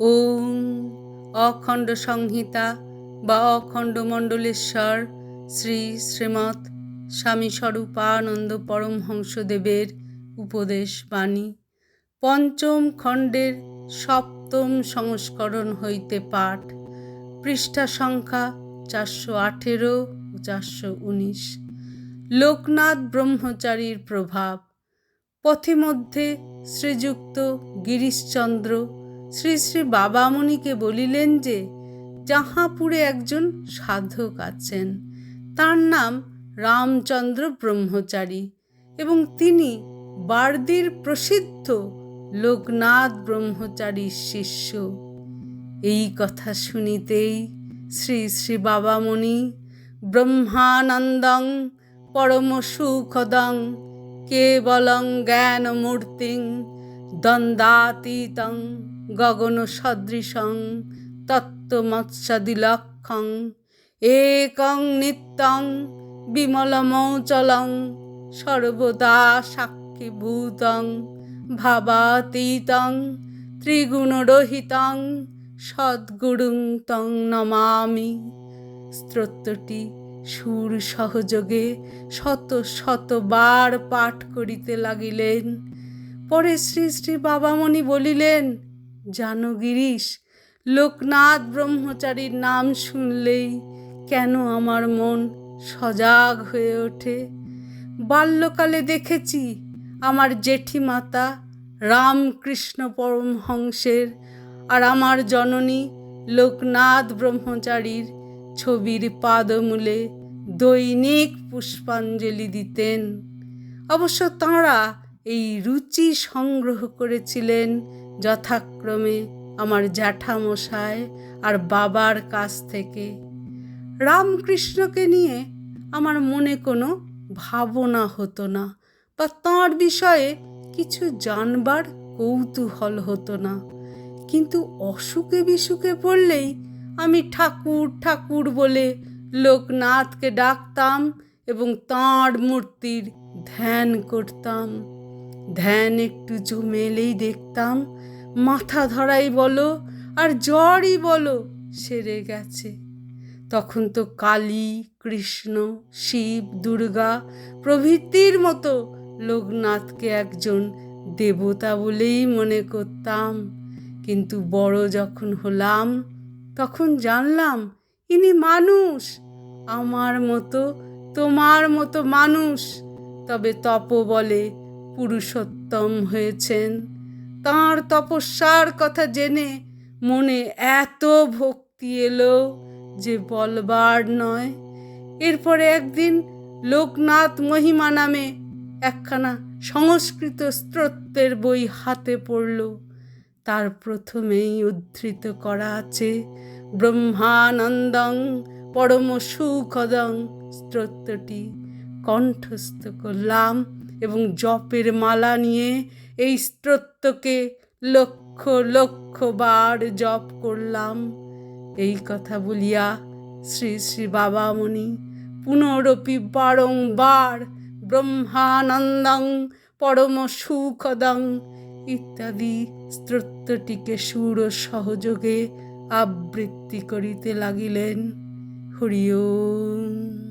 ওম অখণ্ড সংহিতা বা অখণ্ড মণ্ডলেশ্বর শ্রী শ্রীমৎ স্বামী স্বরূপানন্দ পরমহংসদেবের উপদেশ বাণী পঞ্চম খণ্ডের সপ্তম সংস্করণ হইতে পাঠ। পৃষ্ঠা সংখ্যা 418 ও 419। লোকনাথ ব্রহ্মচারীর প্রভাব। পথিমধ্যে শ্রীযুক্ত গিরিশচন্দ্র শ্রী শ্রী বাবামণিকে বলিলেন যে জাহাপুরে একজন সাধক আছেন, তার নাম রামচন্দ্র ব্রহ্মচারী এবং তিনি বার্দির প্রসিদ্ধ লোকনাথ ব্রহ্মচারীর শিষ্য। এই কথা শুনিতেই শ্রী শ্রী বাবামণি ব্রহ্মানন্দং পরম সুখদং কেবলং জ্ঞানমূর্তিং দ্বন্দ্বাতীতং গগন সদৃশং তত্ত্বমৎসদিলক্ষং একং নিত্যং বিমলমৌচলং সর্বদা সাক্ষীভূতং ভাবাতীতং ত্রিগুণরহিতং সদ্গুরুং তং নমামি। স্তোত্রটি সুর সহযোগে শত শতবার পাঠ করিতে লাগিলেন। পরে শ্রী শ্রী বাবামণি বলিলেন, জানো গিরিশ, লোকনাথ ব্রহ্মচারীর নাম শুনলেই কেন আমার মন সজাগ হয়ে ওঠে। বাল্যকালে দেখেছি আমার জেঠিমাতা রামকৃষ্ণ পরমহংসের আর আমার জননী লোকনাথ ব্রহ্মচারীর ছবির পাদমূলে দৈনিক পুষ্পাঞ্জলি দিতেন। অবশ্য তাঁরা এই রুচি সংগ্রহ করেছিলেন যথাক্রমে আমার জ্যাঠামশায় আর বাবার কাছ থেকে। রামকৃষ্ণকে নিয়ে আমার মনে কোনো ভাবনা হতো না বা তাঁর বিষয়ে কিছু জানবার কৌতূহল হতো না, কিন্তু অসুখে বিসুখে পড়লেই আমি ঠাকুর ঠাকুর বলে লোকনাথকে ডাকতাম এবং তাঁর মূর্তির ধ্যান করতাম। ধ্যান একটু জমেলেই দেখতাম মাথা ধরাই বলো আর জ্বরই বলো সেরে গেছে। তখন তো কালী, কৃষ্ণ, শিব, দুর্গা প্রভৃতির মতো লোকনাথকে একজন দেবতা বলেই মনে করতাম। কিন্তু বড় যখন হলাম তখন জানলাম ইনি মানুষ, আমার মতো তোমার মতো মানুষ, তবে তপবলে পুরুষোত্তম হয়েছেন। তাঁর তপস্যার কথা জেনে মনে এত ভক্তি এলো যে বলবার নয়। এরপরে একদিন লোকনাথ মহিমা নামে একখানা সংস্কৃত স্তোত্রের বই হাতে পড়ল। তার প্রথমেই উদ্ধৃত করা আছে ব্রহ্মানন্দং পরম সুখদং। স্তোত্রটি কণ্ঠস্থ করলাম এবং জপের মালা নিয়ে এই স্তোত্রকে লক্ষ লক্ষ বার জপ করলাম। এই কথা বলিয়া শ্রী শ্রী বাবামণি পুনরপি বারংবার ব্রহ্মানন্দং পরম সুখদং ইত্যাদি স্তোত্রটিকে সুর সহযোগে আবৃত্তি করিতে লাগিলেন। হরি ওম।